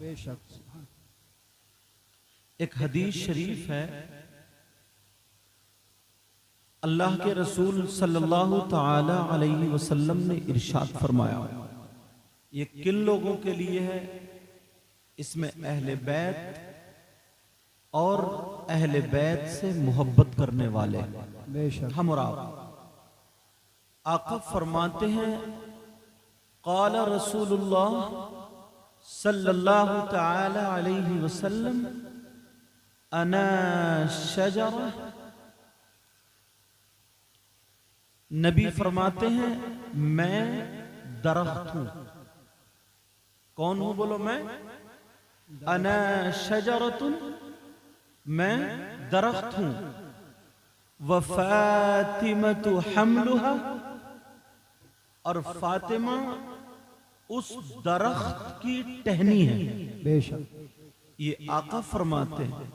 बेशक। एक हदीस शरीफ है, अल्लाह के रसूल सल्लल्लाहु ताला अलैहि वसल्लम ने इरशाद फरमाया, ये किन लोगों के लिए है? इसमें अहले बैत और अहले बैत से मोहब्बत करने वाले, बेशक। हम और आप। आका फरमाते हैं, क़ाला रसूलुल्लाह सल्लल्लाहु ताला अलैहि वसल्लम अना शजरा। नबी फरमाते हैं, मैं दरख्त हूं। कौन हूं? बोलो मैं। अना शजरतुन, मैं दरख्त हूं। व फातिमतु हम्लुहा, और फातिमा उस दरख्त की टहनी है। बेशक। ये आका फरमाते हैं।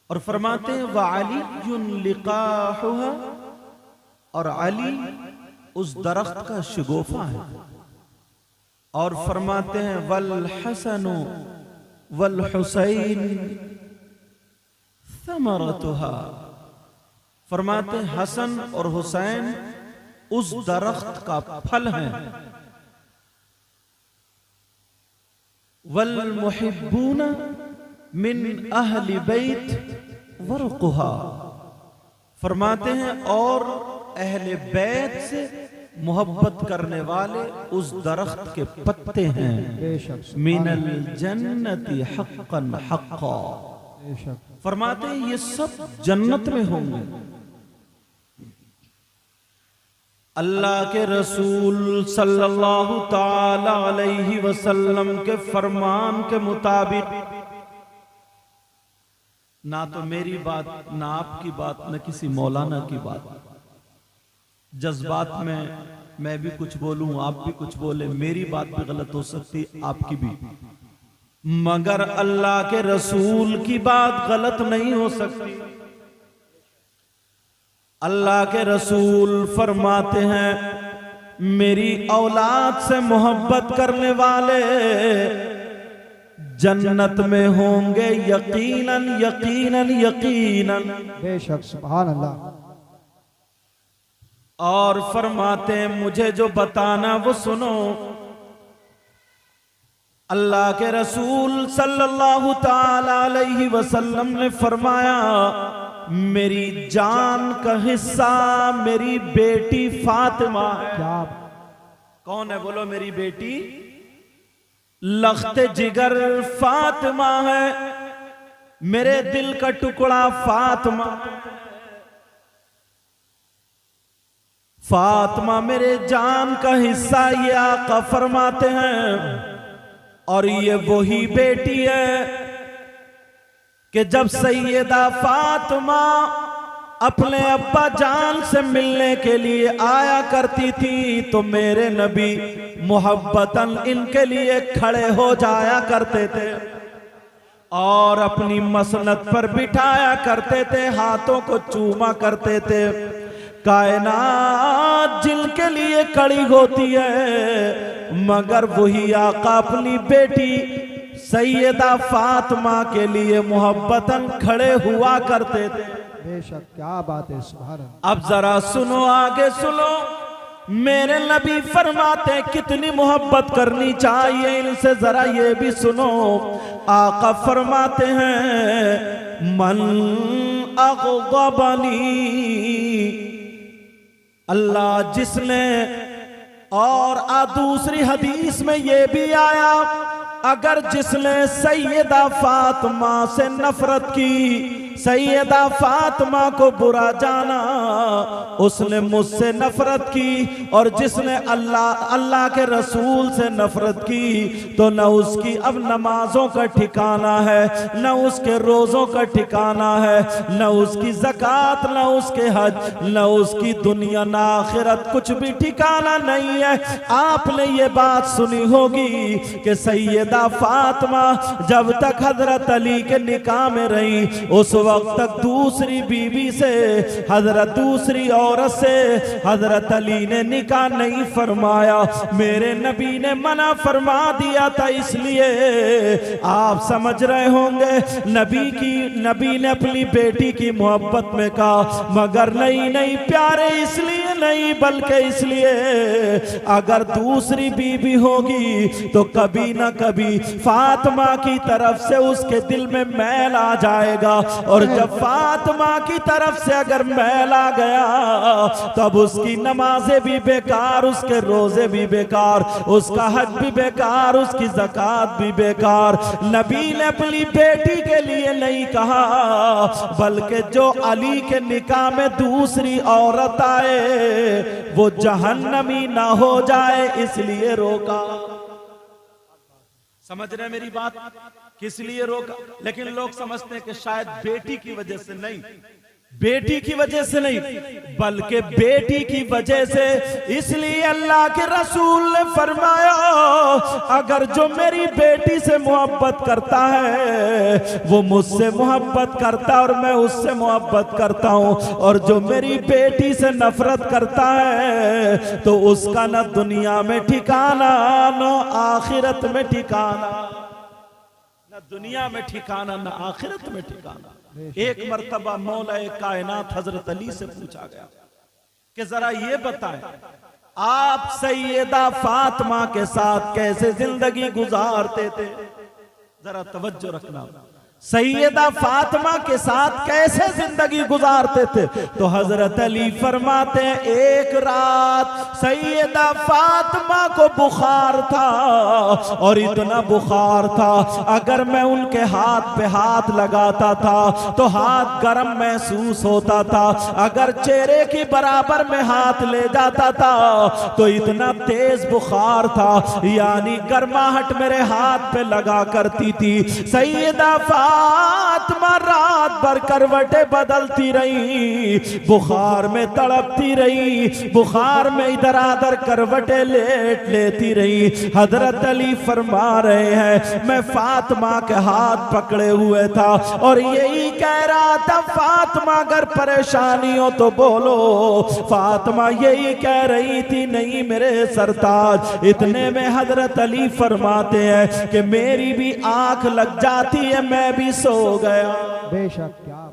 और फरमाते हैं, व अलीयुन लिकाहुहा, और अली उस दरख्त का शगुफा है। और फरमाते हैं, वल हसनु वल हुसैन समरतुहा, फरमाते हैं हसन और हुसैन उस दरख्त का फल है। वल मुहिब्बूना मिन अहली बैत वरकुहा, फरमाते हैं और अहले बैत से मोहब्बत करने वाले उस दरख्त के पत्ते हैं। बेशक। मिनल जन्नति हक्कन हक्का, बेशक। फरमाते हैं ये सब जन्नत में होंगे। अल्लाह के रसूल सल्लल्लाहु ताला अलैहि वसल्लम के फरमान के मुताबिक, ना तो मेरी बात, ना आपकी बात, न किसी मौलाना की बात, जज्बात में मैं भी कुछ बोलूं, आप भी कुछ बोले, मेरी बात भी गलत हो सकती, आपकी भी, मगर अल्लाह के रसूल की बात गलत नहीं हो सकती। अल्लाह के रसूल फरमाते हैं, मेरी औलाद से मोहब्बत करने वाले जन्नत में होंगे यकीनन यकीनन यकीनन। बेशक। सुभान अल्लाह। और फरमाते हैं, मुझे जो बताना वो सुनो। अल्लाह के रसूल सल्लल्लाहु ताला अलैहि वसल्लम ने फरमाया, मेरी जान का हिस्सा मेरी बेटी फातिमा है। क्या? कौन है? बोलो। मेरी बेटी लख्ते जिगर फातिमा है, मेरे दिल का टुकड़ा फातिमा। फातिमा मेरे जान का हिस्सा, ये आका फरमाते हैं। और ये वही बेटी है कि जब सैयदा फातिमा अपने अब्बा जान से मिलने के लिए आया करती थी, तो मेरे नबी मोहब्बतन इनके लिए खड़े हो जाया करते थे और अपनी मसनद पर बिठाया करते थे, हाथों को चूमा करते थे। कायनात जिनके लिए खड़ी होती है, मगर वही आका अपनी बेटी सैयदा फातिमा के लिए मोहब्बतन खड़े हुआ करते थे। बेशक। क्या बात है। सुभान अल्लाह। अब जरा सुनो, आगे सुनो। मेरे नबी फरमाते कितनी मोहब्बत करनी चाहिए इनसे, जरा ये भी सुनो। आका फरमाते हैं, मन अग़ज़बनी, अल्लाह जिसने, और दूसरी हदीस में ये भी आया, अगर जिसने सैयदा फातिमा से नफरत की, सैयदा फातिमा को बुरा जाना, उसने मुझसे नफरत की। और जिसने अल्लाह के रसूल से नफरत की, तो न उसकी अब नमाजों का ठिकाना है, न उसके रोज़ों का ठिकाना है, न उसकी ज़कात, न उसके हज, न उसकी दुनिया न आखिरत, कुछ भी ठिकाना नहीं है। आपने ये बात सुनी होगी कि सैयदा फातिमा जब तक हजरत अली के निकाह में रही, उस वक्त तक दूसरी बीवी से, हजरत दूसरी औरत से हजरत अली ने निकाह नहीं फरमाया। मेरे नबी ने मना फरमा दिया था, इसलिए आप समझ रहे होंगे नबी ने अपनी बेटी की मोहब्बत में कहा, मगर नहीं प्यारे इसलिए नहीं, बल्कि इसलिए अगर दूसरी बीवी होगी तो कभी ना कभी फातिमा की तरफ से उसके दिल में मैल आ जाएगा, और जब फातिमा की तरफ से अगर मैल आ गया तब उसकी नमाजें भी बेकार, उसके रोजे भी बेकार, उसका हज भी बेकार, उसकी ज़कात भी बेकार। नबी ने अपनी बेटी के लिए नहीं कहा, बल्कि जो अली के निकाह में दूसरी औरत आए वो जहन्नमी ना हो जाए इसलिए रोका। समझ रहे मेरी बात? किस लिए रोका? लेकिन लोग समझते हैं कि शायद बेटी की वजह से नहीं, बेटी की वजह से नहीं, बल्कि बेटी की वजह से। इसलिए अल्लाह के रसूल ने फरमाया, अगर जो मेरी बेटी से मोहब्बत करता है वो मुझसे मोहब्बत करता है और मैं उससे मोहब्बत करता हूं, और जो मेरी बेटी से नफरत करता है तो उसका न दुनिया में ठिकाना न आखिरत में ठिकाना, न दुनिया में ठिकाना न आखिरत में ठिकाना। एक मर्तबा मौलाए कायनात हजरत अली से पूछा गया कि जरा ये बताएं, आप सैयदा फातिमा के साथ कैसे जिंदगी गुजारते थे? जरा तवज्जो रखना, सैयदा फातिमा के साथ कैसे जिंदगी गुजारते थे? तो हजरत अली फरमाते हैं, एक रात सैयदा फातिमा को बुखार था, और इतना बुखार था अगर मैं उनके हाथ पे हाथ लगाता था तो हाथ गर्म महसूस होता था, अगर चेहरे की बराबर में हाथ ले जाता था तो इतना तेज बुखार था, यानी गर्माहट मेरे हाथ पे लगा करती थी। सैयदा फातिमा रात भर करवटें बदलती रही, बुखार में तड़पती रही, बुखार में इधर आधर करवटें लेती रही। हजरत अली फरमा रहे हैं, मैं फातिमा के हाथ पकड़े हुए था और यही कह रहा था, फातिमा अगर परेशानी हो तो बोलो। फातिमा यही कह रही थी, नहीं मेरे सरताज। इतने में हजरत अली फरमाते हैं कि मेरी भी आंख लग जाती है, मैं भी सो गया। बेशक क्या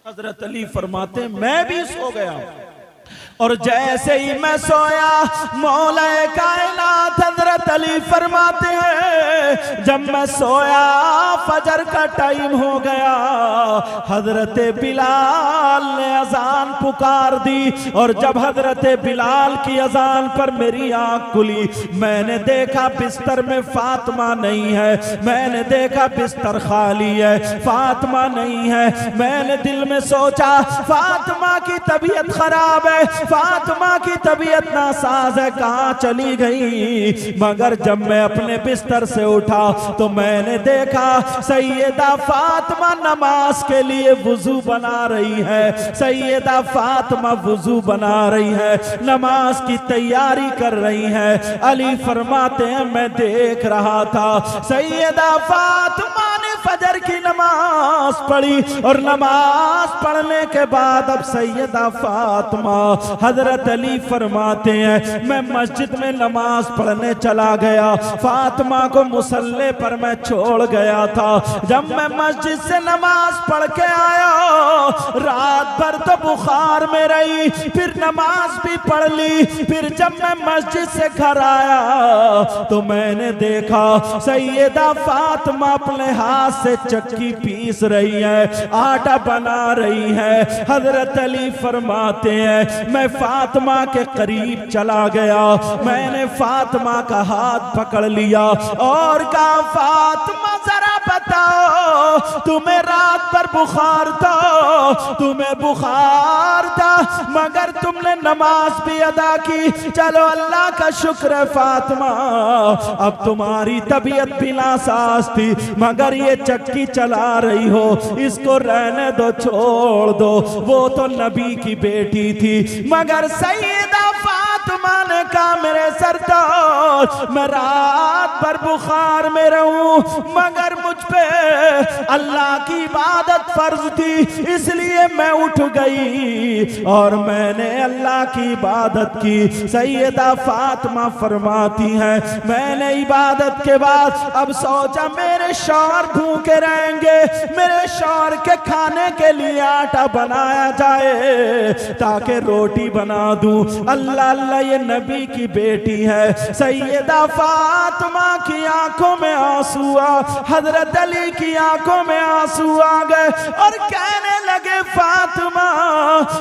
हजरत अली फरमाते मैं भी सो गया, और जैसे ही मैं सोया मौलाए कायनात हजरत अली फरमाते हैं, जब मैं सोया फजर का टाइम हो गया, हजरत बिलाल ने अजान पुकार दी, और जब हजरत बिलाल की अजान पर मेरी आंख खुली, मैंने देखा बिस्तर में फातिमा नहीं है, मैंने देखा बिस्तर खाली है, फातिमा नहीं है। मैंने दिल में सोचा फातिमा की तबीयत खराब है, फातिमा की तबीयत नासाज है, कहां चली गई? मगर जब मैं अपने बिस्तर से उठा तो मैंने देखा सैयदा फातिमा नमाज के लिए वुजू बना रही है, सैयदा फातिमा वुजू बना रही है, नमाज की तैयारी कर रही है। अली फरमाते हैं मैं देख रहा था सैयदा फातिमा ने फजर की नमाज पढ़ी, और नमाज पढ़ने के बाद अब सैयदा फातिमा, हजरत अली फरमाते हैं मैं मस्जिद में नमाज पढ़ने चला गया, फातिमा को मुसल्ले पर मैं छोड़ गया था। जब मैं मस्जिद से नमाज पढ़ के आया, रात भर तो बुखार में रही, फिर नमाज भी पढ़ ली, फिर जब मैं मस्जिद से घर आया तो मैंने देखा सैयदा फातिमा अपने हाथ से चक्की पीस रही है, आटा बना रही है। हजरत अली फरमाते हैं मैं फातिमा के करीब चला गया, मैंने फातिमा का हाथ पकड़ लिया और कहा फातिमा जरा बताओ, तुम्हें रात भर बुखार था, तुम्हें बुखार था मगर तुमने नमाज भी अदा की, चलो अल्लाह का शुक्र है फातिमा, अब तुम्हारी तबीयत भी नासाज थी मगर ये चक्की चला रही हो, इसको रहने दो, छोड़ दो। वो तो नबी की बेटी थी, मगर सैयदा फातिमा ने कहा मेरे सरताज मैं रात भर बुखार में रहूं मगर मुझ पे अल्लाह की इबादत फर्ज थी, इसलिए मैं उठ गई और मैंने अल्लाह की इबादत की। सैयदा फातिमा फरमाती हैं, मैंने इबादत के बाद अब सोचा मेरे शौहर भूखे रहेंगे, मेरे शौहर के खाने के लिए आटा बनाया जाए ताकि रोटी बना दूं। अल्लाह अल्लाह, ये नबी की बेटी है। सैयदा फातिमा की आंखों में आंसू आ, हजरत अली की आंखों में आंसू आ गए और कहने लगे, फातिमा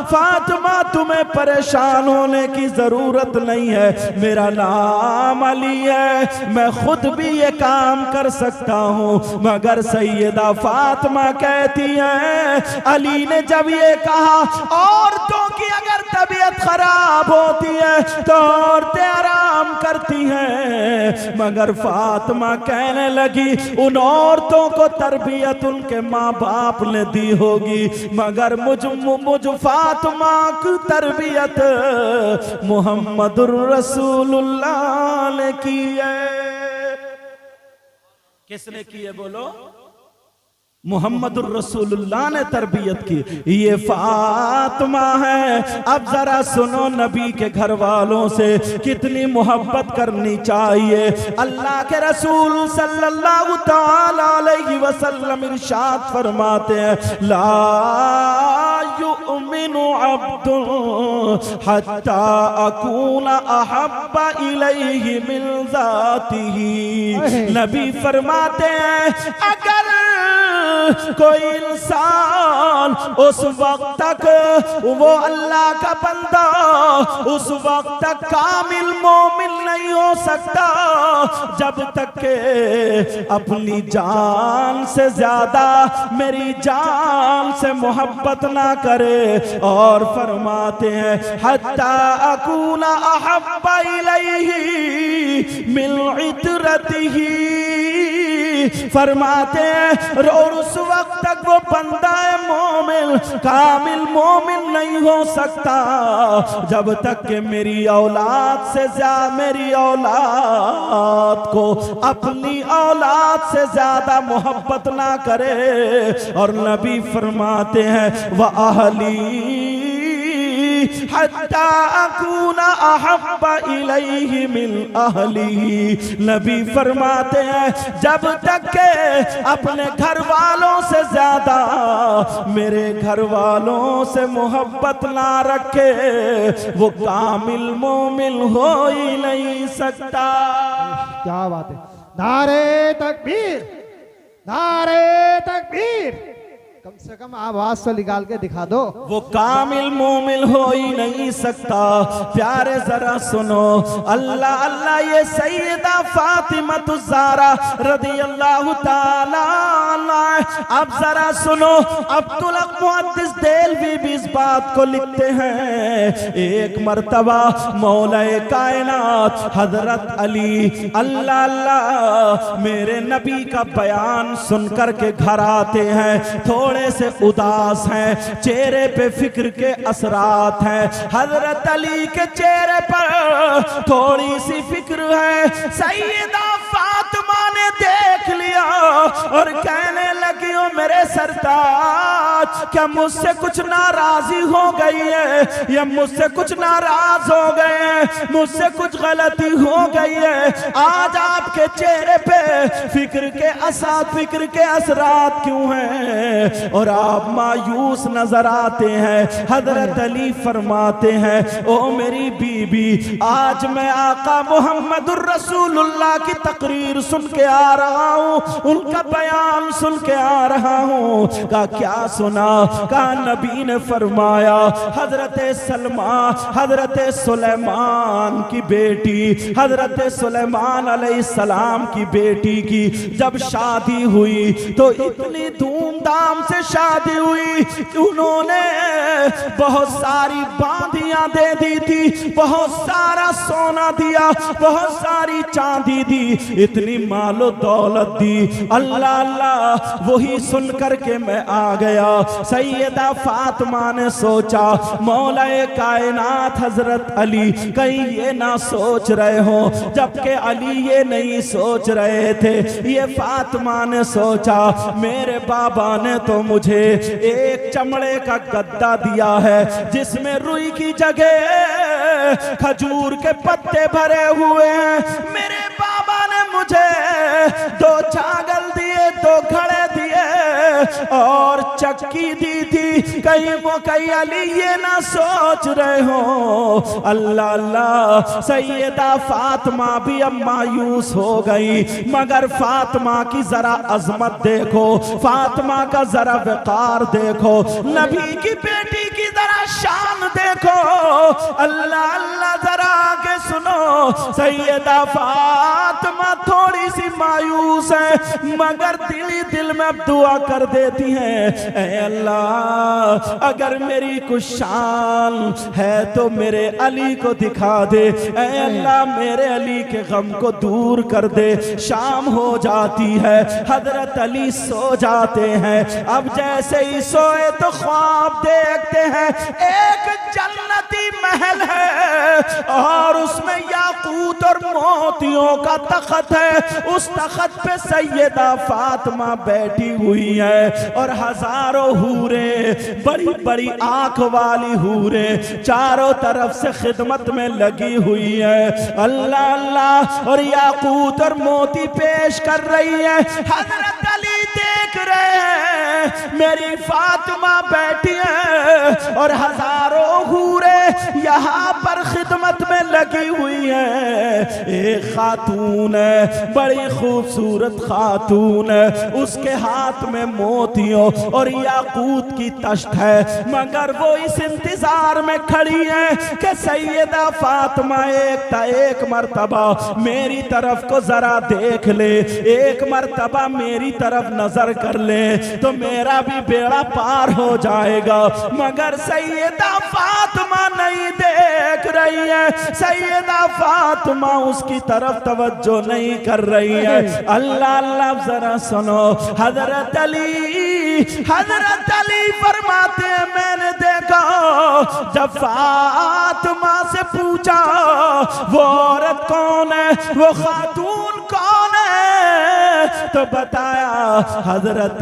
फातिमा तुम्हें परेशान होने की जरूरत नहीं है, मेरा नाम अली है, मैं खुद भी ये काम कर सकता हूँ। मगर सैयदा फातिमा कहती हैं, अली ने जब ये कहा औरतों की अगर तबीयत खराब होती है तो औरतें आराम करती हैं, मगर फातिमा कहने लगी उन औरतों को तरबियत उनके माँ बाप ने दी होगी, मगर मुझ फातिमा की तरबियत मुहम्मदुर रसूलुल्लाह ने की है। किसने की है बोलो? मुहम्मदुर रसूलुल्लाह ने तरबियत की। ये फातिमा है। अब जरा सुनो, नबी के घर वालों से कितनी मोहब्बत करनी चाहिए। अल्लाह के रसूल सल्लल्लाहु तआला अलैहि वसल्लम इरशाद फरमाते हैं, ला युमिनु अब्दुन हत्ता अकूना अहब्बा इलैहि मिन ज़ातिही। नबी फरमाते हैं, अगर कोई इंसान उस वक्त तक वो अल्लाह का बंदा उस वक्त तक कामिल मोमिन नहीं हो सकता जब तक के अपनी जान से ज्यादा मेरी जान से मोहब्बत ना करे। और फरमाते हैं, हत्ता अकूना अहब्बा इलैहि मिन इतरतिही। फरमाते हैं, और उस वक्त तक वो बंदा मोमिन कामिल मोमिन नहीं हो सकता जब तक कि मेरी औलाद से ज्यादा मेरी औलाद को अपनी औलाद से ज्यादा मोहब्बत ना करे। और नबी फरमाते हैं, व अहली हत्ता अकूना अहब्बा इलैहि मिन अहलिही। नबी फरमाते हैं, जब तक के अपने घर वालों से ज्यादा मेरे घर वालों से मोहब्बत ना रखे वो कामिल मोमिन हो ही नहीं सकता। क्या बात है। नारे तकबीर, नारे तकबीर। कम से कम आवाज से निकाल के दिखा दो। वो कामिल मोमिन हो ही नहीं सकता। प्यारे जरा सुनो, अल्लाह अल्लाह, ये सैयदा फातिमा ज़हरा रदियल्लाहु ताला अन्हा। अब जरा सुनो, अब्दुल हक मुहद्दिस देलवी भी इस बात को लिखते हैं, एक मर्तबा मौलाए कायनात हजरत अली अल्लाह अल्लाह मेरे नबी का बयान सुनकर के घर आते हैं, थोड़े से उदास हैं, चेहरे पे फिक्र के असरात हैं। हजरत अली के चेहरे पर थोड़ी सी फिक्र है। सैयदा फातिमा ने देख लिया और कहने लगी, ओ मेरे सरताज, क्या मुझसे कुछ नाराजी हो गई है या मुझसे कुछ नाराज हो गए हैं, मुझसे कुछ गलती हो गई है? आज आपके चेहरे पे फिक्र के असरात क्यों हैं और आप मायूस नजर आते हैं? हजरत अली फरमाते हैं, ओ मेरी बीबी, आज मैं आका मुहम्मदुर रसूलुल्लाह की तकरीर सुन के आ रहा हूँ, उनका बयान सुन के आ रहा हूँ। का क्या सुना? का नबी ने फरमाया, हजरत सुलेमान की बेटी, हजरत सुलेमान अलैहिस्सलाम की बेटी की जब शादी हुई तो इतनी धूमधाम से शादी हुई कि उन्होंने बहुत सारी बांधियां दे दी थी, बहुत सारा सोना दिया, बहुत सारी चांदी दी, इतनी मालो दौलत दी। अल्लाह अल्लाह, वही सुन करके मैं आ गया सैयदा फातिमा ने सोचा मौलाए कायनात हजरत अली कहीं ये ना सोच रहे हो, जबकि अली ये नहीं सोच रहे थे। ये फातिमा ने सोचा मेरे बाबा ने तो मुझे एक चमड़े का गद्दा दिया है जिसमें रुई की जगह खजूर के पत्ते भरे हुए हैं। मेरे बाबा ने मुझे 2 छागल दिए, 2 घड़े दिए और चक्की दी थी। कहीं वो कहीं अली ये ना सोच रहे हो। अल्लाह अल्लाह, सैयदा फातिमा भी अब मायूस हो गई, मगर फातिमा की जरा अजमत देखो, फातिमा का जरा वकार देखो, नबी की बेटी की जरा शान देखो। अल्लाह अल्लाह, जरा आगे सुनो। सैयदा फातिमा थोड़ी सी मायूस है, मगर दिल ही दिल में अब दुआ कर देती हैं, ऐ अल्लाह अगर मेरी कुछ शान है तो मेरे अली को दिखा दे, ऐ अल्लाह मेरे अली के गम को दूर कर दे। शाम हो जाती है, हजरत अली सो जाते हैं। अब जैसे ही सोए तो ख्वाब देखते हैं एक जन्नती महल है और उसमें याकूत और मोतियों का तख्त है। उस तख्त पे सैयदा फातिमा बैठी हुई है और हजारों हूरे, बड़ी बड़ी आंख वाली हूरे चारों तरफ से खिदमत में लगी हुई है। अल्लाह अल्लाह, और याकूत और मोती पेश कर रही है। हजरत अली देख रहे हैं मेरी फातिमा बैठी है और हजारों हूरे यहाँ पर खिदमत में लगी हुई है। एक खातून है, बड़ी खूबसूरत खातून है, उसके हाथ में मोतियों और याकूत की तश्त है, मगर वो इस इंतजार में खड़ी है कि सैयदा फातिमा एक मर्तबा मेरी तरफ को जरा देख ले, एक मर्तबा मेरी तरफ नजर कर ले तो मेरा भी बेड़ा पार हो जाएगा। मगर सैयदा फातिमा नहीं देख रही है, सैयदा फातिमा उसकी तरफ तवज्जो नहीं कर रही है। अल्लाह अल्लाह, जरा सुनो। हजरत अली फरमाते हैं मैंने देखा जब फातिमा से पूछा वो औरत कौन है, वो खातून कौन है, तो बताया हजरत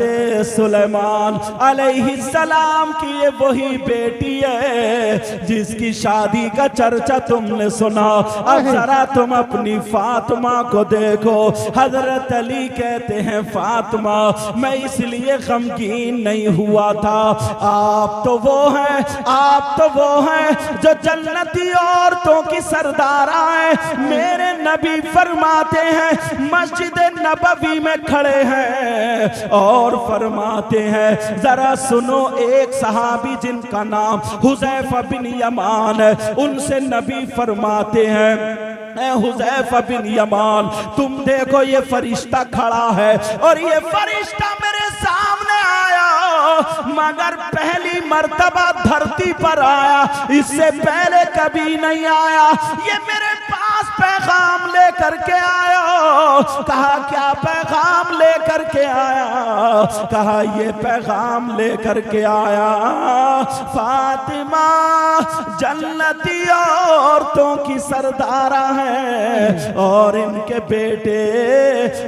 सुलेमान अलैहिस्सलाम की ये वही बेटी है जिसकी शादी का चर्चा तुमने सुना। अब जरा तुम अपनी फातिमा को देखो। हजरत अली कहते हैं फातिमा मैं इसलिए गमगीन नहीं हुआ था, आप तो वो हैं, आप तो वो हैं जो जन्नती औरतों की सरदारा है। मेरे नबी फरमाते हैं मस्जिद नबवी में खड़े हैं और फरमाते हैं, जरा सुनो, एक सहाबी जिनका नाम हुज़ैफा बिन यमान है, उनसे नबी फरमाते हैं हुज़ैफा बिन यमान तुम देखो ये फरिश्ता खड़ा है और ये फरिश्ता मेरे सामने आया, मगर पहली मर्तबा धरती पर आया, इससे पहले कभी नहीं आया। ये मेरे पास पैगाम लेकर के आया। कहा क्या पैगाम लेकर के आया? कहा ये पैगाम लेकर के आया फातिमा जन्नती औरतों की सरदारा है और इनके बेटे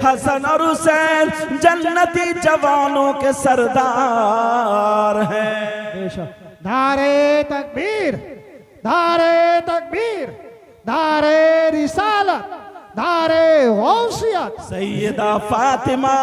हसन और हुसैन जन्नती जवानों के सरदार हैं। नारे तकबीर, नारे तकबीर, नारे रिसालत, नारे गौसियत। सैयदा फातिमा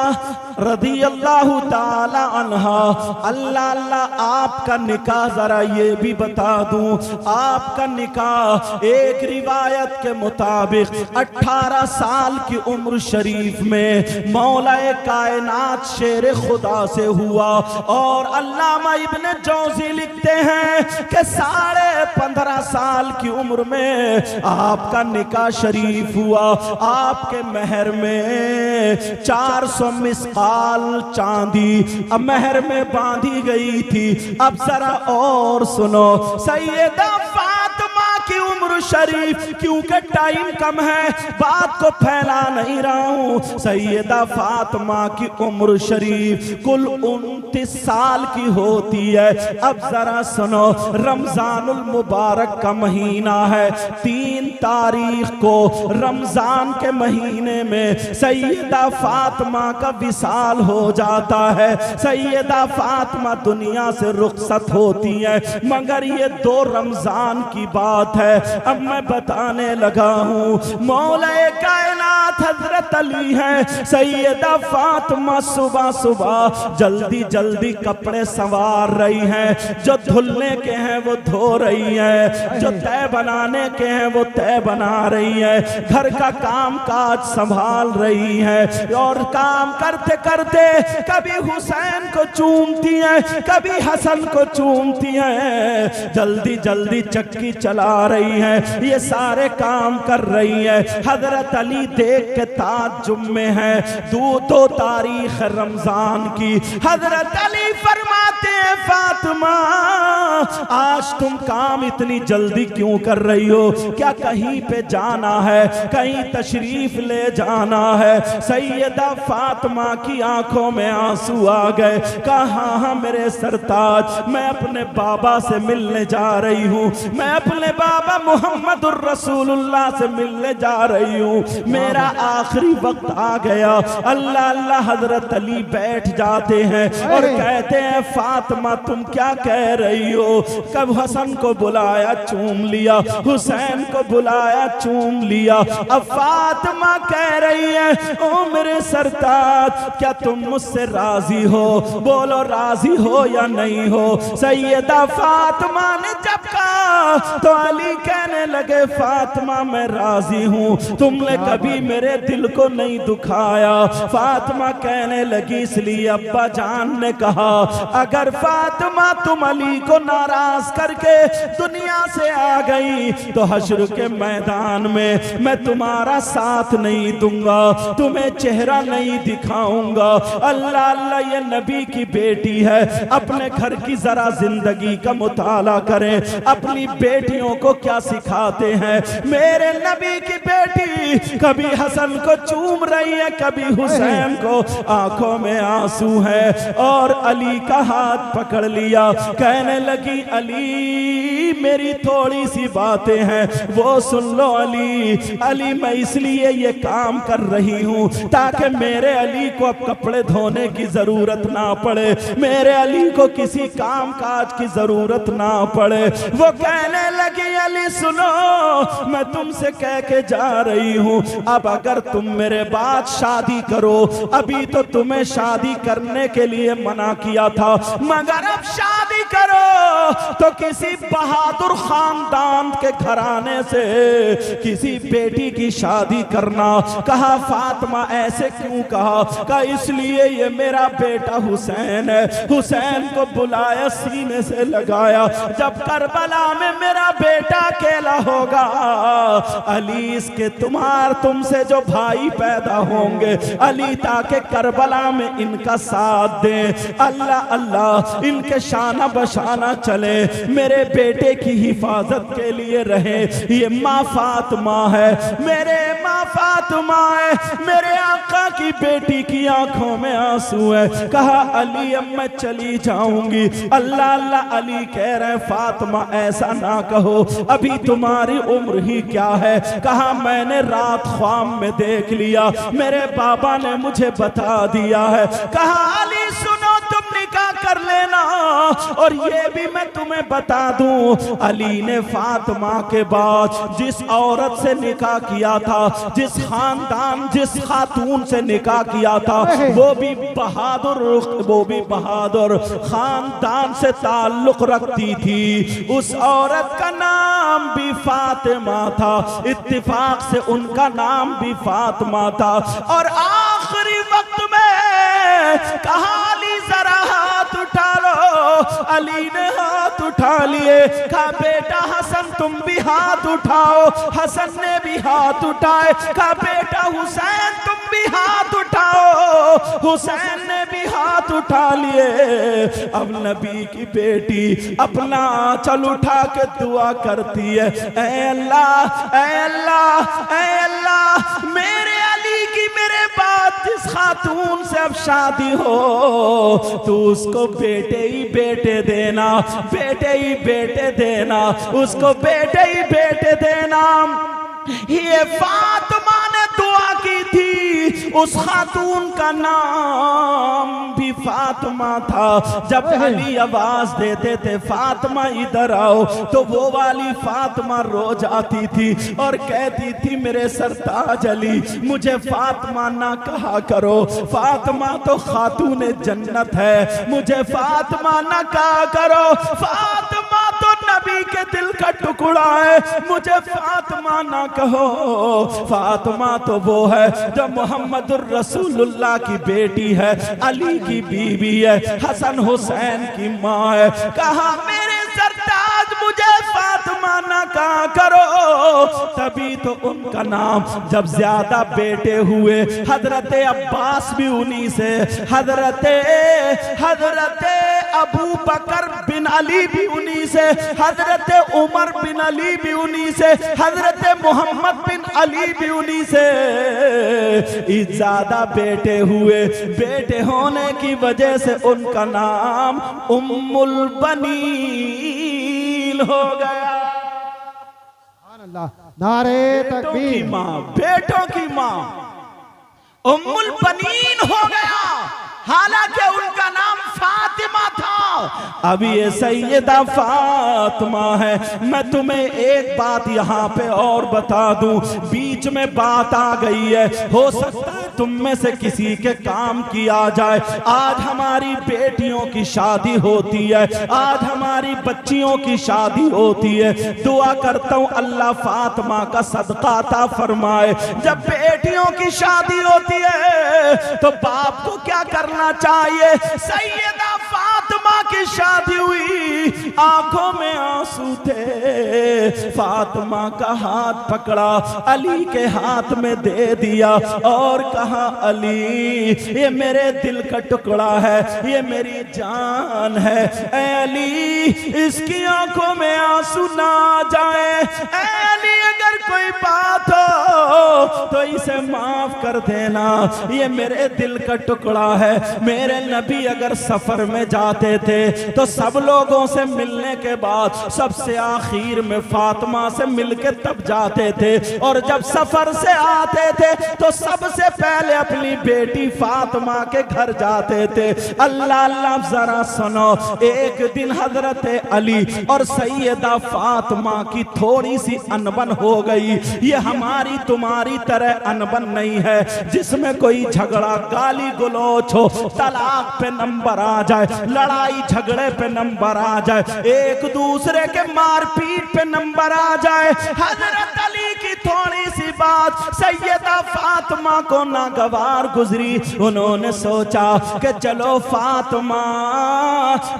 रदी अल्लाह ताला अन्हा, अल्लाह अल्लाह आपका निकाह जरा ये भी बता दूं, आपका निकाह एक रिवायत के मुताबिक 18 साल की उम्र शरीफ में मौलाए कायनात शेर खुदा से हुआ। और अल्लामा इब्न जौज़ी लिखते हैं कि 15.5 साल की उम्र में आपका निकाह शरीफ हुआ। आपके महर में 400 मिस्काल चांदी अब महर में बांधी गई थी। अब जरा और सुनो, सैयदा फातिमा की उम्र शरीफ, क्योंकि टाइम कम है बात को फैला नहीं रहा हूँ। सैयदा फातिमा की उम्र शरीफ कुल 29 साल की होती है। अब जरा सुनो, रमजानुल मुबारक का महीना है, 3 तारीख को रमजान के महीने में सैयदा फातिमा का विसाल हो जाता है। सैयदा फातिमा दुनिया से रुखसत होती है, मगर ये 2 रमजान की बात है। अब मैं बताने लगा हूँ, मौला कायनात हजरत अली है, सैयदा फातिमा सुबह सुबह जल्दी जल्दी कपड़े संवार रही हैं, जो धुलने के हैं वो धो रही है, जो तय बनाने के हैं वो तय बना रही है, घर का काम काज संभाल रही है। और काम करते करते कभी हुसैन को चूमती है, कभी हसन को चूमती है, जल्दी जल्दी चक्की चला रही है, ये सारे काम कर रही है। हजरत अली देख के ताज्जुब में है। 2 तारीख रमजान की हजरत अली फरमाते हैं, फातिमा आज तुम काम इतनी जल्दी क्यों कर रही हो? क्या कहीं पे जाना है, कहीं तशरीफ ले जाना है? सैयदा फातिमा की आंखों में आंसू आ गए। कहा हाँ मेरे सरताज, मैं अपने बाबा से मिलने जा रही हूँ, मैं अपने बाबा मुहम्मदुर रसूलुल्लाह से मिलने जा रही हूँ, मेरा आखिरी वक्त आ गया। अल्लाह अल्लाह। हजरत अली बैठ जाते हैं और कहते हैं, फातिमा तुम क्या कह रही हो? कब हसन को बुलाया चूम लिया, हुसैन को बुलाया चूम लिया, अब फातिमा कह रही है, ओ मेरे सरताज क्या तुम मुझसे राजी हो? बोलो राजी हो या नहीं हो? सैयदा फातिमा ने जब कहा तो अली कहने लगे, फातिमा मैं राजी हूँ, तुमने कभी मेरे दिल को नहीं दुखाया। फातिमा कहने लगी, इसलिए अब्बा जान ने कहा अगर फातिमा तुम अली को नाराज करके दुनिया से आ गई तो हश्र के मैदान में मैं तुम्हारा साथ नहीं दूंगा, तुम्हें चेहरा नहीं दिखाऊंगा। अल्लाह अल्लाह, ये नबी की बेटी है, अपने घर की जरा जिंदगी का मुताला करें, अपनी बेटियों को क्या सिखाते हैं। मेरे नबी की बेटी कभी हसन को चूम रही है, कभी हुसैन को, आंखों में आंसू है। और अली का हाथ पकड़ लिया, कहने लगी अली मेरी थोड़ी सी बातें हैं वो सुन लो। अली अली मैं इसलिए ये काम कर रही हूँ ताकि मेरे अली को अब कपड़े धोने की जरूरत ना पड़े, मेरे अली को किसी काम काज की जरूरत ना पड़े। वो कहने लगी अली सुनो, मैं तुमसे कह के जा रही हूँ, अब अगर तुम मेरे बाद शादी करो, अभी तो तुम्हें शादी करने के लिए मना किया था, मगर अब शादी करो तो किसी बहादुर खानदान के घराने से किसी बेटी की शादी करना। कहा फातिमा ऐसे क्यों कहा? कहा इसलिए ये मेरा बेटा हुसैन है। हुसैन को बुलाया, सीने से लगाया, जब करबला में मेरा बेटा अकेला होगा, अली इसके तुमसे जो भाई पैदा होंगे, अली ताकि करबला में इनका साथ दे, अल्लाह अल्लाह इनके शाना बशाना चले, मेरे बेटे की हिफाजत के लिए रहे। ये माँ फातिमा है, मेरे माँ फातिमा है, मेरे आका की बेटी की आंखों में आंसू है। कहा अली अब मैं चली जाऊंगी। अल्लाह अल्लाह, अली कह रहे फातिमा ऐसा ना कहो, अभी तुम्हारी उम्र ही क्या है। कहा मैंने रात ख्वाब में देख लिया, मेरे बाबा ने मुझे बता दिया है। कहा अली सुनो तुम निकाह कर लेना, और ये भी मैं तुम्हें बता दूं, अली ने फातिमा के बाद जिस औरत से निकाह किया था, जिस खानदान जिस खातून से निकाह किया था, वो भी बहादुर खानदान से ताल्लुक रखती थी। उस औरत का नाम भी फातिमा था, इत्तिफाक से उनका नाम भी फातिमा था। और आखिरी वक्त में कहा अली जरा हाथ उठा लो। अली ने हाथ उठा लिए। कहा बेटा हसन तुम भी हाथ उठाओ। हसन ने भी हाथ उठाए। कहा बेटा हुसैन तुम भी हाथ उठाओ। हुसैन ने भी हाथ उठा लिए। अब नबी की बेटी अपना चल उठा के दुआ करती है, ऐ अल्लाह, ऐ अल्लाह, ऐ अल्लाह, मेरे अली की मेरे बाद जिस खातून से अब शादी हो तू उसको बेटे ही बेटे देना, बेटे ही बेटे देना, उसको बेटे ही बेटे देना। ये फातिमा ने दुआ की थी, उस खातून का नाम भी फातिमा था। जब अली आवाज देते थे फातिमा इधर आओ, तो वो वाली फातिमा रोज आती थी और कहती थी मेरे सरताज अली मुझे फातिमा ना कहा करो, फातिमा तो खातून जन्नत है, मुझे फातिमा ना कहा करो, फातिमा तो नबी के दिल का टुकड़ा है, मुझे फातिमा ना कहो, फातिमा तो वो है जो मोहम्मदुर रसूलुल्लाह की बेटी है, अली की बीवी है, हसन हुसैन की माँ है। कहा मेरे सरताज मुझे फातिमा ना कहा करो। तभी तो उनका नाम जब ज्यादा बेटे हुए, हजरत अब्बास भी उन्हीं से, हजरत अबू बकर बिन अली भी उन्हीं से, हजरत उमर बिन अली भी उन्हीं से, हजरत मोहम्मद बिन अली भी उन्हीं से ज्यादा बेटे हुए। बेटे होने की वजह से उनका नाम उम्मुल बनीन हो गया। अल्लाह, नारे तकबीर की माँ, बेटों की माँ उम्मुल बनीन हो गया, हालांकि उनका नाम फातिमा था। अब ये सैयदा फातिमा है। मैं तुम्हें एक बात यहाँ पे और बता दूं, बीच में बात आ गई है, हो सकता है तुम में से किसी के काम की आ जाए। आज हमारी बेटियों की शादी होती है, आज हमारी बच्चियों की शादी होती है। दुआ करता हूँ अल्लाह फातिमा का सदका अता फरमाए। जब बेटियों की शादी होती है तो बाप को क्या करना चाहिए? सैयदा फातिमा की शादी हुई, आंखों में आंसू थे, फातिमा का हाथ पकड़ा, अली के हाथ में दे दिया और कहा अली ये मेरे दिल का टुकड़ा है, ये मेरी जान है, ऐ अली इसकी आंखों में आंसू ना आ जाए, ऐ अली अगर कोई बात हो तो इसे माफ कर देना, ये मेरे दिल का टुकड़ा है। मेरे नबी अगर सफर में जाते थे तो सब लोगों से मिलने के बाद सबसे आखिर में फातिमा से मिलके तब जाते थे, और जब सफर से आते थे तो सबसे पहले अपनी बेटी फातिमा के घर जाते थे। अल्लाह अल्लाह जरा सुनो, एक दिन हजरत अली और सैयदा फातिमा की थोड़ी सी अनबन हो गई। ये हमारी तुम्हारी तरह अनबन नहीं है जिसमें कोई झगड़ा गाली गलौच हो, तलाक पे नंबर आ जाए, लड़ाई झगड़े पे नंबर आ जाए, एक दूसरे के मारपीट पे नंबर आ जाए। हजरत अली की थोड़ी सी बात सैयदा फातिमा को नागवार गुजरी। उन्होंने सोचा कि चलो फातिमा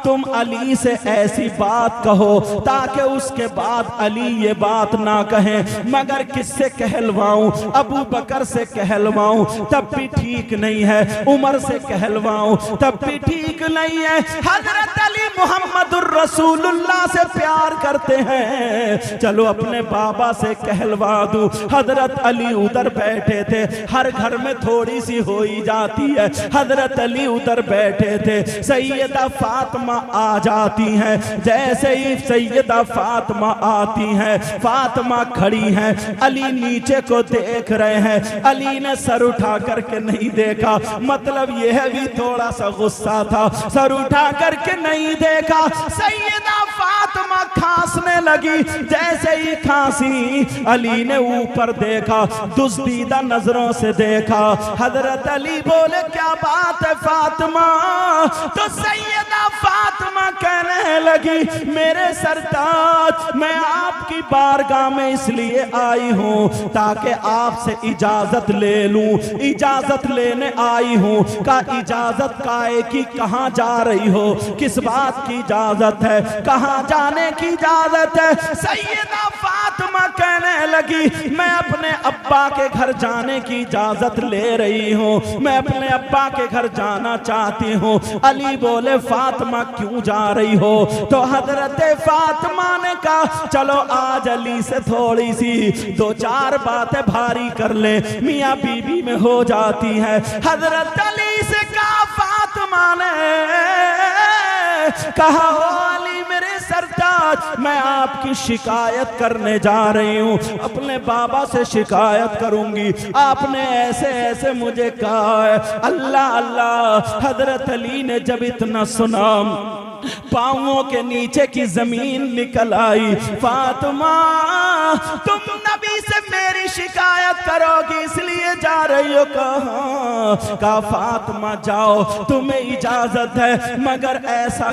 तुम अली से ऐसी बात कहो ताकि उसके बाद अली ये बात ना कहें, मगर किससे कहलवाऊं? अबू बकर से कहलवाऊं तब भी ठीक नहीं है, उमर से कहलवाऊं तब भी ठीक नहीं है। हजरत अली मोहम्मदुर रसूलुल्लाह से प्यार करते हैं, चलो अपने बाबा से कहलवा दूं। हजरत अली उधर बैठे थे, हर घर में थोड़ी सी हो ही जाती है। हजरत अली उधर बैठे थे, सैयदा फातिमा आ जाती हैं। जैसे ही सैयदा फातिमा आती हैं, फातिमा खड़ी हैं, अली नीचे को देख रहे हैं, अली ने सर उठा करके नहीं देखा, मतलब यह भी थोड़ा सा गुस्सा था, सर उठा करके नहीं देखा। सैयदा फातिमा खांसने लगी, जैसे ही खांसी अली ने ऊपर देखा, दुस्तीदा नजरों से देखा। हजरत अली बोले क्या बात है फातिमा? तो सैयदा फातिमा कहने लगी मेरे सरताज मैं आपकी बारगाह में इसलिए आई हूँ ताकि आपसे इजाजत ले लूं। इजाजत लेने आई हूँ। का इजाजत काहे की? कहाँ जा रही हो? किस बात की इजाजत है? कहाँ जाने की इजाजत है? सैयदा फातिमा कहने लगी मैं अपने अब्बा के घर जाने की इजाजत ले रही हूँ। मैं अपने अब्बा के घर जाना चाहती हूँ। अली बोले फातिमा क्यों जा रही हो? तो हजरत फातिमा ने कहा चलो आज अली से थोड़ी सी दो चार बातें भारी कर ले, मियाँ बीबी में हो जाती है। हजरत अली से कहा फातिमा ने कहा हो अली मेरे सरताज मैं आपकी शिकायत करने जा रही हूँ। अपने बाबा से शिकायत करूंगी। आपने ऐसे ऐसे मुझे कहा है। अल्लाह अल्लाह। हजरत अली ने जब इतना सुना पांवों के नीचे की जमीन निकल आई। फातिमा तुम नबी से मेरी शिकायत करोगी इसलिए जा रही हो? कहा फातिमा जाओ तुम्हें इजाजत है मगर ऐसा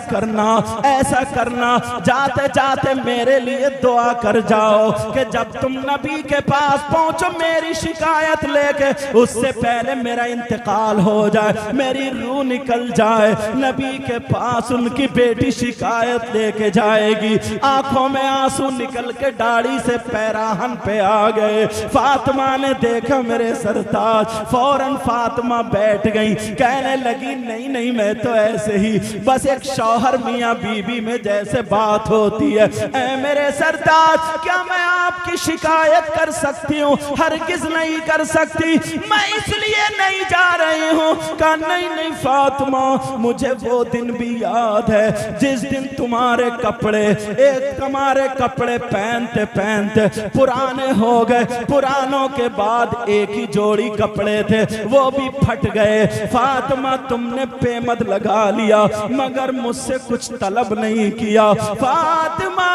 करना जाते जाते मेरे लिए दुआ कर जाओ कि जब तुम नबी के पास पहुंचो मेरी शिकायत लेके उससे पहले मेरा इंतकाल हो जाए, मेरी रूह निकल जाए। नबी के पास उनकी बेटी शिकायत लेके जाएगी। आंखों में आंसू निकल के दाढ़ी से पैराहन पे आ गए। फातिमा ने देखा मेरे सरताज, फौरन फातिमा बैठ गई। कहने लगी नहीं नहीं मैं तो ऐसे ही बस एक शौहर मियाँ बीबी में जैसे बात होती है। ऐ मेरे सरताज क्या मैं आपकी शिकायत कर सकती हूँ? हरगिज नहीं कर सकती। मैं इसलिए नहीं जा रही हूँ। कहा नहीं नहीं फातिमा मुझे वो दिन भी याद है जिस दिन तुम्हारे कपड़े पहनते पहनते पुराने हो गए। पुरानों के बाद एक ही जोड़ी कपड़े थे वो भी फट गए। फातिमा तुमने पेमद लगा लिया मगर मुझसे कुछ तलब नहीं किया। फातिमा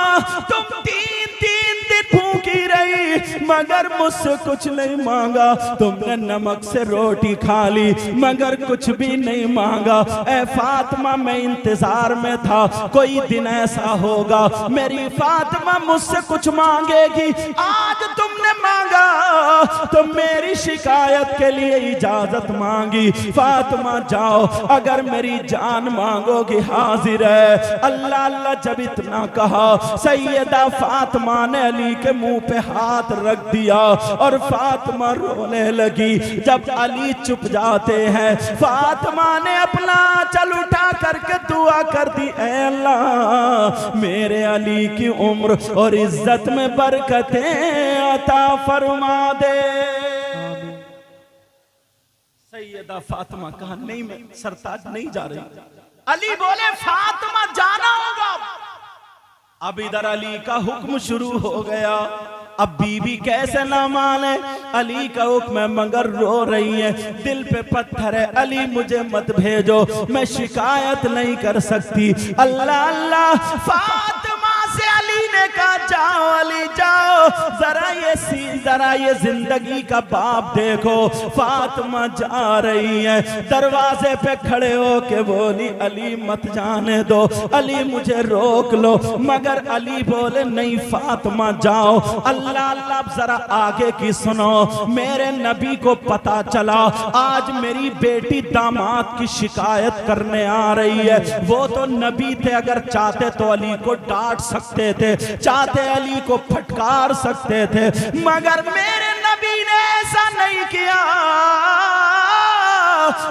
तुम तीन दिन भूखी रही मगर मुझसे कुछ नहीं मांगा। तुमने नमक से रोटी खा ली मगर कुछ भी नहीं मांगा। ऐ फातिमा मैं इंतजार में था कोई दिन ऐसा होगा मेरी फातिमा मुझसे कुछ मांगेगी। आज तुमने मांगा तो मेरी शिकायत के लिए इजाजत मांगी। फातिमा जाओ अगर मेरी जान मांगोगी हाजिर है। अल्लाह अल्लाह जब इतना कहा सैयदा फातिमा ने अली के मुंह पे हाथ रख दिया और फातिमा रोने लगी। जब अली चुप जाते हैं फातिमा ने अपना चल उठा करके दुआ कर दी। ऐ अल्लाह मेरे अली की उम्र और इज्जत में बरकतें अता फरमा दे। सैयदा फातिमा कहा नहीं मैं सरताज नहीं जा रही। अली बोले फातिमा जाना होगा। अब इधर अली का हुक्म शुरू हो गया। अब बीबी कैसे ना माने? अली का हुक्म है मगर रो रही है, दिल पे पत्थर है। अली मुझे मत भेजो, मैं शिकायत नहीं कर सकती। अल्लाह अल्लाह। फातिमा से अली ने कहा जाओ अली जाओ, जरा ये जिंदगी का बाप देखो। फातिमा जा रही है, दरवाजे पे खड़े हो के बोली अली मत जाने दो, अली मुझे रोक लो। मगर अली बोले नहीं फातिमा जाओ। अल्लाह अल्लाह। जरा आगे की सुनो। मेरे नबी को पता चला आज मेरी बेटी दामाद की शिकायत करने आ रही है। वो तो नबी थे, अगर चाहते तो अली को डांट सकते थे, चाहते अली को फटकार सकते थे, मगर मेरे नबी ने ऐसा नहीं किया,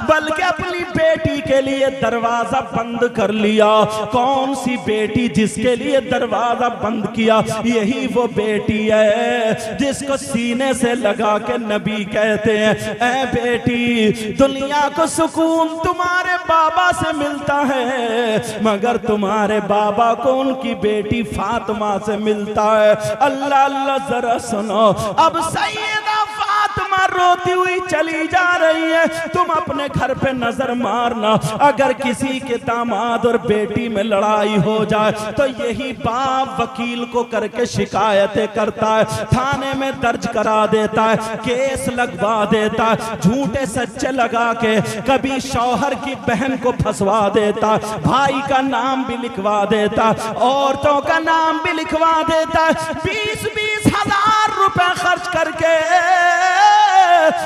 बल्कि अपनी बेटी के लिए दरवाजा बंद कर लिया। कौन सी बेटी जिसके लिए दरवाजा बंद किया? यही वो बेटी है जिसको सीने से लगा के नबी कहते हैं ऐ बेटी दुनिया को सुकून तुम्हारे बाबा से मिलता है, मगर तुम्हारे बाबा को उनकी बेटी फातिमा से मिलता है। अल्लाह अल्लाह। जरा सुनो। अब सैयदा फातिमा रोती हुई चली जा रही है। तुम अपने घर पे नजर मारना, अगर किसी के दामाद और बेटी में लड़ाई हो जाए तो यही बाप वकील को करके शिकायतें करता है, थाने में दर्ज करा देता है, केस लगवा देता है, झूठे सच्चे लगा के कभी शौहर की बहन को फंसवा देता, भाई का नाम भी लिखवा देता, औरतों का नाम भी लिखवा देता है। 20-20 हजार रुपए खर्च करके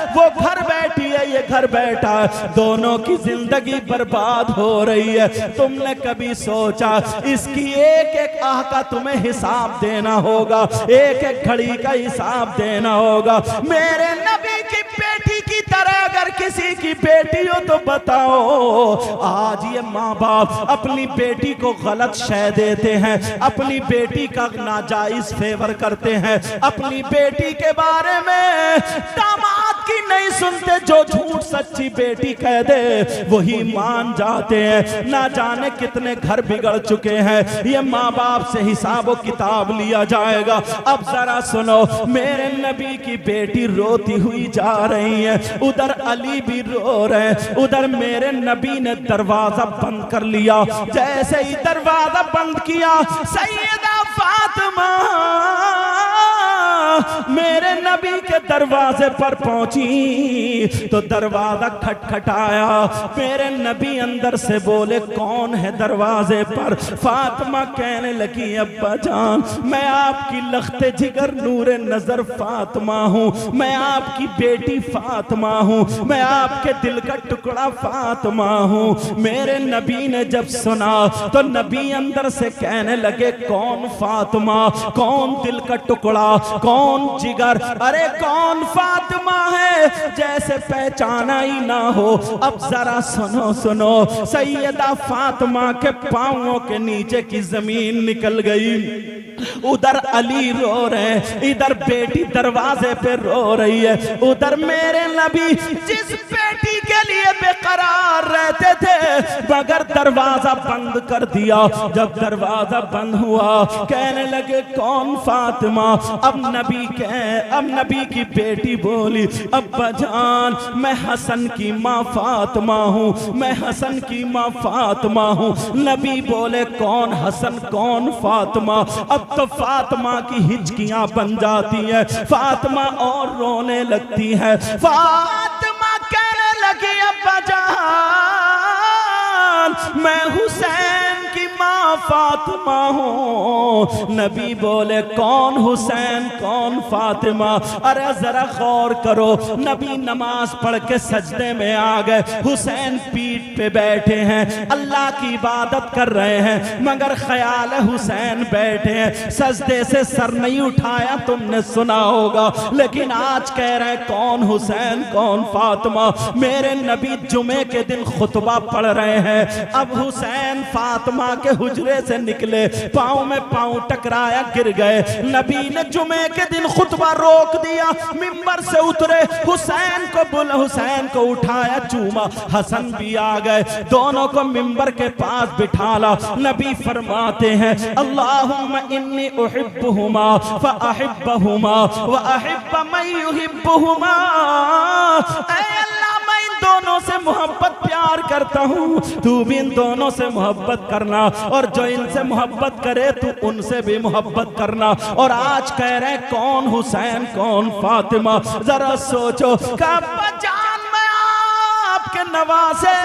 वो घर बैठी है, ये घर बैठा है, दोनों की जिंदगी बर्बाद हो रही है। तुमने कभी सोचा इसकी एक एक आह का तुम्हें हिसाब देना होगा, एक एक घड़ी का हिसाब देना होगा। मेरे नबी की बेटी की तरह अगर किसी की बेटी हो तो बताओ। आज ये माँ बाप अपनी बेटी को गलत शय देते हैं, अपनी बेटी का नाजायज फेवर करते हैं, अपनी बेटी के बारे में दामाद की नहीं सुनते, जो झूठ सच्ची बेटी कह दे वही मान जाते हैं। ना जाने कितने घर बिगड़ चुके हैं, ये माँ बाप से हिसाब किताब लिया जाएगा। अब जरा सुनो, मेरे नबी की बेटी रोती हुई जा रही है, उधर अली भी रो रहे हैं, उधर मेरे नबी ने दरवाजा बंद कर लिया। जैसे ही दरवाजा बंद किया, सैयदा फातिमा मेरे नबी के दरवाजे पर पहुंची तो दरवाजा खटखटाया। मेरे नबी अंदर से बोले, कौन है दरवाजे पर? फातिमा कहने लगी, अब्बा जान, मैं आपकी लख्ते जिगर नूरे नजर फातिमा हूँ, मैं आपकी बेटी फातिमा हूँ, मैं आपके दिल का टुकड़ा फातिमा हूँ। मेरे नबी ने जब सुना तो नबी अंदर से कहने लगे, कौन फातिमा, कौन दिल का टुकड़ा, कौन जिगर, अरे कौन फातिमा है, जैसे पहचाना ही ना हो। अब जरा सुनो सुनो, सैयदा फातिमा के पांवों के नीचे की जमीन निकल गई। उधर अली रो रहे हैं, इधर बेटी दरवाजे पे रो रही है, उधर मेरे नबी जिस बेटी के लिए बेकरार रहते थे मगर दरवाजा बंद कर दिया। जब दरवाजा बंद हुआ, कहने लगे, कौन फातिमा? अब नबी की बेटी बोली, अब्बा जान, मैं हसन की माँ फातिमा हूँ, मैं हसन की माँ फातिमा हूँ। नबी बोले, कौन हसन, कौन फातिमा? अब तो फातिमा की हिचकियां बन जाती है, फातिमा और रोने लगती है। फातिमा कहने लगी, अब्बा जान, मैं हुसैन की माँ फातिमा हूँ। नबी बोले, कौन हुसैन, कौन फातिमा? अरे जरा गौर करो, नबी नमाज पढ़ के सजदे में आ गए, हुसैन पीठ पे बैठे हैं, अल्लाह की इबादत कर रहे हैं, मगर ख्याल है हुसैन बैठे हैं, सजदे से सर नहीं उठाया, तुमने सुना होगा। लेकिन आज कह रहे हैं, कौन हुसैन, कौन फातिमा? मेरे नबी जुमे के दिन खुतबा पढ़ रहे हैं। अब हुसैन फातिमा के हुजरे से निकले, पाँव में पाँव टकराया, गिर गए। नबी ने जुमे के दिन खुतबा रोक दिया, मिंबर से उतरे, हुसैन को उठाया, चूमा। हसन भी आ गए, दोनों को मिंबर के पास बिठाला। नबी फरमाते हैं, अल्लाहुम्मा इन्नी उहिब्बुहुमा फअहिब्बहुमा व अहिब्ब मन युहिब्बुहुमा। ऐ अल्लाह, मैं इन दोनों से मोहब्बत प्यार करता हूँ, तू भी इन दोनों से मोहब्बत करना, और जो इनसे मोहब्बत करे तू उनसे भी मोहब्बत करना। और आज कह रहे, कौन हुसैन, कौन फातिमा? जरा सोचो, अब्बा जान, मैं आपके नवासे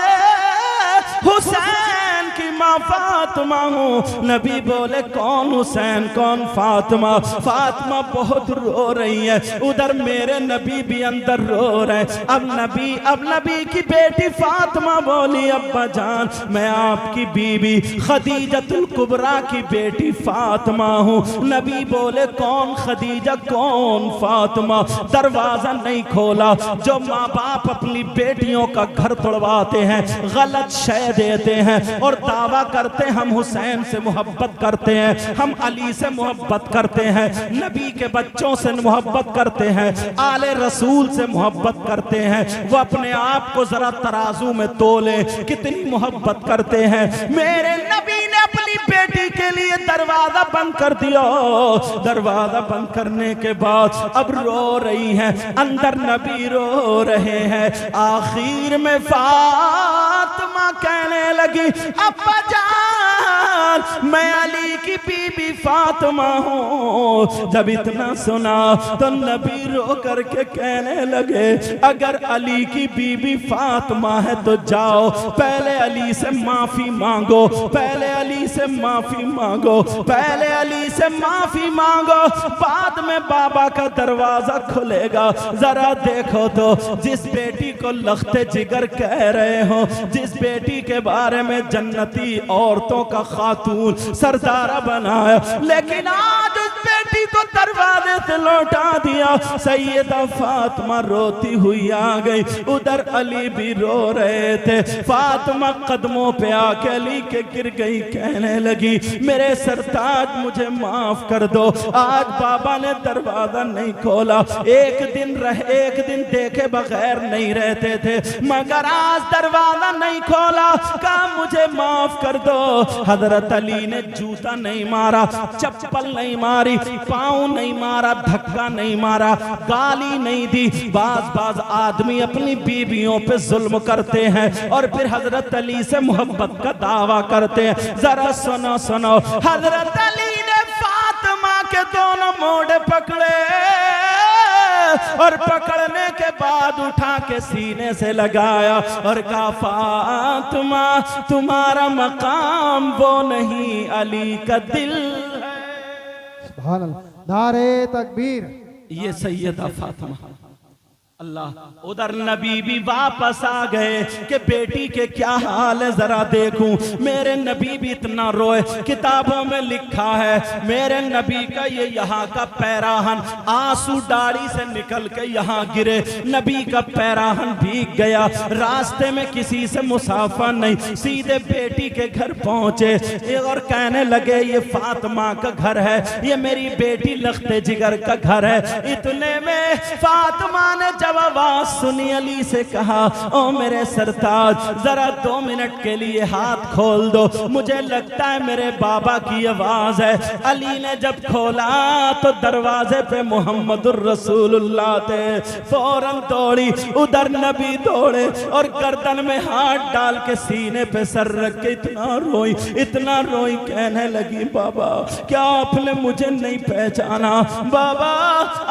हुसैन की माँ फातिमा हूँ। नबी बोले, कौन हुसैन, कौन फातिमा? फातिमा बहुत रो रही है, उधर मेरे नबी भी अंदर रो रहे हैं। अब नबी की बेटी फातिमा बोली, अब्बा जान, मैं आपकी बीबी खदीजतुल कुबरा की बेटी फातिमा हूँ। नबी बोले, कौन खदीजा, कौन फातिमा? दरवाजा नहीं खोला। जो माँ बाप अपनी बेटियों का घर तोड़वाते हैं, गलत शय देते हैं और दावा करते हम हुसैन से मोहब्बत करते हैं, हम अली से मोहब्बत करते हैं, नबी के बच्चों से मोहब्बत करते हैं, आले रसूल से मोहब्बत करते हैं, वो अपने आप को जरा तराजू में तोले, कितनी मोहब्बत करते हैं। मेरे नबी ने अपनी बेटी के लिए दरवाजा बंद कर दिया। दरवाजा बंद करने के बाद अब रो रही हैं, अंदर नबी रो रहे हैं। आखिर में फातिमा कहने लगी, अब्बा जान मैं अली की बीबी फातिमा हूँ। जब इतना सुना तो नबी रो करके कहने लगे, अगर अली की बीबी फातिमा है तो जाओ पहले अली से माफी मांगो, पहले अली से माफी मांगो, पहले अली से माफी मांगो, बाद में बाबा का दरवाजा खुलेगा। जरा देखो तो जिस बेटी को लख्ते जिगर कह रहे हो, जिस बेटी के बारे में जन्नती औरतों का खातून सरदारा बनाया, लेकिन आज उस बेटी को दरवाजे से लौटा दिया। सैयदा फातिमा रोती हुई आ गई, उधर अली भी रो रहे थे। फातिमा कदमों पे आके अली के गिर गई, कहने लगी, मेरे सरताज मुझे माफ कर दो, आज बाबा ने दरवाजा नहीं खोला। एक दिन देखे बगैर नहीं रहते थे, मगर आज दरवाजा नहीं खोला, कहा मुझे माफ कर दो। हजरत अली ने जूता नहीं मारा, चप्पल नहीं मारी, पाँव नहीं मारा, धक्का नहीं मारा, गाली नहीं दी। बाज आदमी अपनी बीवियों पे जुल्म करते हैं और फिर हजरत अली से मोहब्बत का दावा करते हैं। जरा सुनो सुनो, हजरत अली ने फातिमा के दोनों मोड़े पकड़े और पकड़ने के बाद उठा के सीने से लगाया और कहा, फातिमा तुम्हारा मकाम वो नहीं, अली का दिल है। सुभान अल्लाह, नारे तकबीर। ये सैयदा फातिमा। अल्लाह, उधर नबी भी वापस आ गए कि बेटी के क्या हाल है जरा देखूं। मेरे नबी भी इतना रोए, किताबों में लिखा है मेरे नबी का ये यहाँ का पैराहन आंसू दाढ़ी से निकल के यहाँ गिरे, नबी का पैराहन भीग गया। रास्ते में किसी से मुसाफा नहीं, सीधे बेटी के घर पहुंचे और कहने लगे, ये फातिमा का घर है, ये मेरी बेटी लख्ते जिगर का घर है। इतने में फातिमा ने जब आवाज सुनी, अली से कहा, ओ मेरे सरताज जरा 2 मिनट के लिए हाथ खोल दो, मुझे लगता है मेरे बाबा की आवाज है। अली ने जब खोला तो दरवाजे पे मोहम्मदुर रसूलुल्लाह थे। फौरन दौड़ी, उधर नबी दौड़े और गर्दन में हाथ डाल के सीने पे सर रख के इतना रोई, कहने लगी, बाबा क्या आपने मुझे नहीं पहचाना? बाबा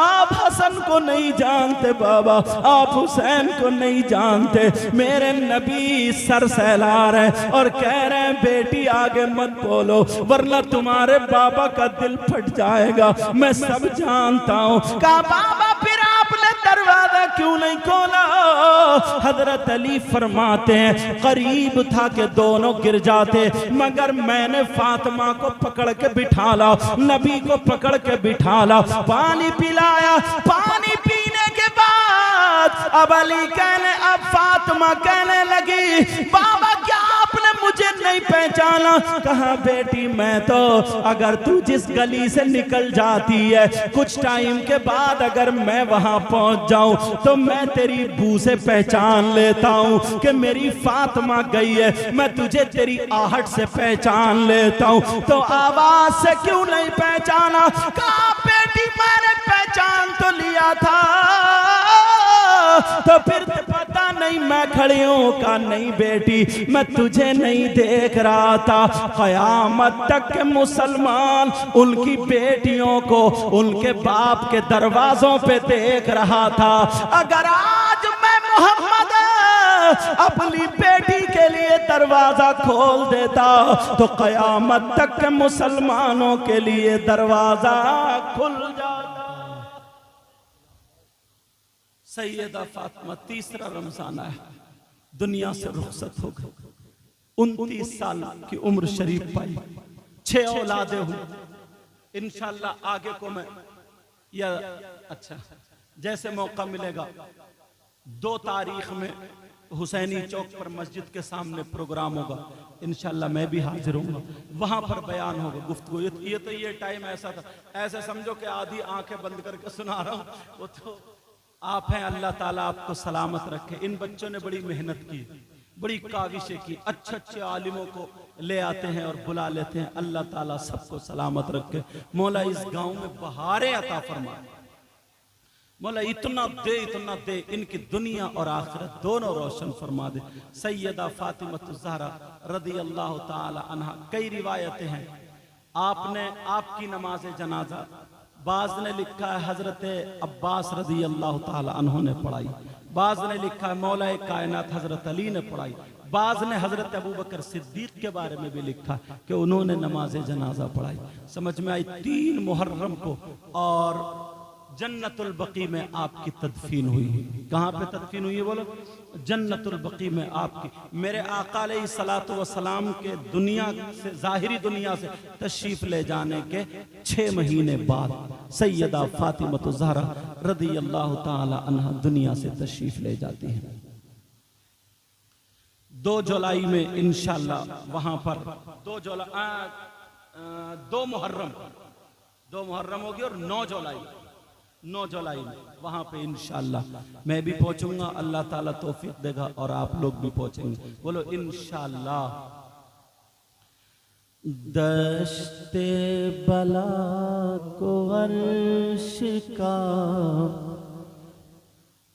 आप हसन को नहीं जानते, बाबा आप हुसैन को नहीं जानते। मेरे नबी सर सहला रहे और कह रहे हैं, बेटी आगे मत बोलो वरना तुम्हारे बाबा का दिल फट जाएगा, मैं सब जानता हूं। कहा, बाबा फिर आपने दरवाजा क्यों नहीं खोला? हजरत अली फरमाते हैं, करीब था कि दोनों गिर जाते, मगर मैंने फातिमा को पकड़ के बिठा ला, नबी को पकड़ के बिठा ला, पानी पिलाया। पानी पीने के बाद अब अली अब फातिमा कहने लगी, बाबा क्या आपने मुझे नहीं पहचाना? कहा, बेटी मैं तो, अगर तू जिस गली से निकल जाती है कुछ टाइम के बाद अगर मैं वहां पहुंच जाऊं तो मैं तेरी बू से पहचान लेता हूं कि मेरी फातिमा गई है। मैं तुझे तेरी आहट से पहचान लेता हूं, तो आवाज से क्यों नहीं पहचाना? कहा, बेटी मैंने पहचान तो लिया था, तो फिर पता नहीं मैं खड़ी हूं। का नहीं बेटी, मैं तुझे नहीं देख रहा था। कयामत तक के मुसलमान उनकी बेटियों को उनके बाप के दरवाजों पे देख रहा था। अगर आज मैं मोहम्मद अपनी बेटी के लिए दरवाजा खोल देता तो कयामत तक के मुसलमानों के लिए दरवाजा खुल जाता। सैयदा फातिमा तीसरा रमजान है, दुनिया से रुखसत हो गई। 29 साल की उम्र शरीफ पाई, 6 औलादे हुई। इंशाल्लाह आगे को मैं या अच्छा जैसे मौका मिलेगा 2 तारीख में हुसैनी चौक पर मस्जिद के सामने प्रोग्राम होगा, इंशाल्लाह मैं भी हाजिर हूँगा, वहां पर बयान होगा, गुफ्तगू। ये टाइम ऐसा था, ऐसे समझो कि आधी आंखें बंद करके सुना रहा हूँ, वो तो आप हैं। अल्लाह ताला आपको सलामत रखे। इन बच्चों ने बड़ी मेहनत की, बड़ी काविशें की, अच्छे अच्छे आलिमों को ले आते हैं और बुला लेते हैं। अल्लाह ताला सबको सलामत रखे। मौला इस गांव में बहारें अता फरमा, मौला इतना दे इनकी दुनिया और आखिरत दोनों रोशन फरमा दे। सैयदा फातिमा ज़हरा रदी अल्लाह ताला अन्हा, कई रिवायतें हैं आपने आपकी नमाज जनाजा, बाज ने लिखा है हजरत अब्बास रदी अल्लाह ताला अन्हु ने पढ़ाई, बाज ने लिखा है मौला कायनात हजरत अली ने पढ़ाई, बाज ने हजरत अबू बकर सिद्दीक के बारे में भी लिखा कि उन्होंने नमाज जनाजा पढ़ाई। समझ में आई। 3 मुहर्रम को और जन्नतुल बकी में आपकी तदफीन हुई। कहाँ पे तदफीन हुई है बोलो? जन्नतुल बकी में आपकी। मेरे आका अलैहिस्सलातु वस्सलाम के दुनिया से, जाहिरी दुनिया से तशरीफ ले जाने के 6 महीने बाद सैयदा फातिमा ज़हरा रदी अल्लाह ताला अन्हा दुनिया से तशरीफ ले जाती हैं। 2 जुलाई में इंशाअल्लाह वहां पर 2 मुहर्रम होगी और 9 जुलाई में वहां पे इंशाअल्लाह मैं भी पहुंचूंगा। अल्लाह ताला तौफीक देगा और आप लोग भी पहुंचेंगे। बोलो इंशाअल्लाह। दश्ते बला को अर्श का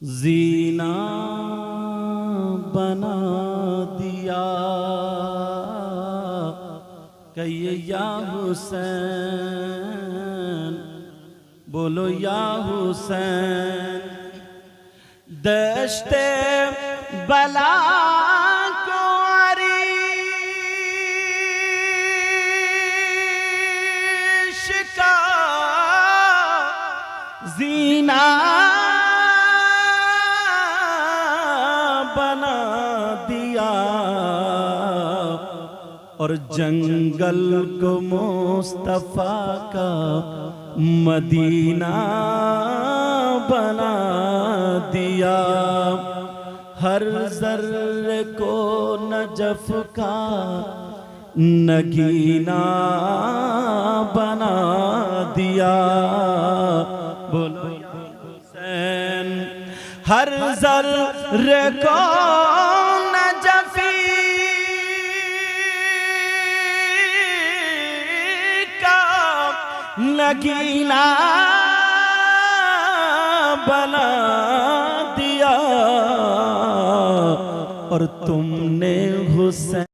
जीना बना दिया, कहिए या हुसैन, बोलो या हुसैन। दश्ते बला को अर्श का जीना बना दिया और जंगल को मुस्तफा का मदीना बना दिया। हर जर्रे को नजफ का नगीना बना दिया। बोलो हुसैन। हर जर्रे को नजफी का नगीना बना दिया और तुमने हुसैन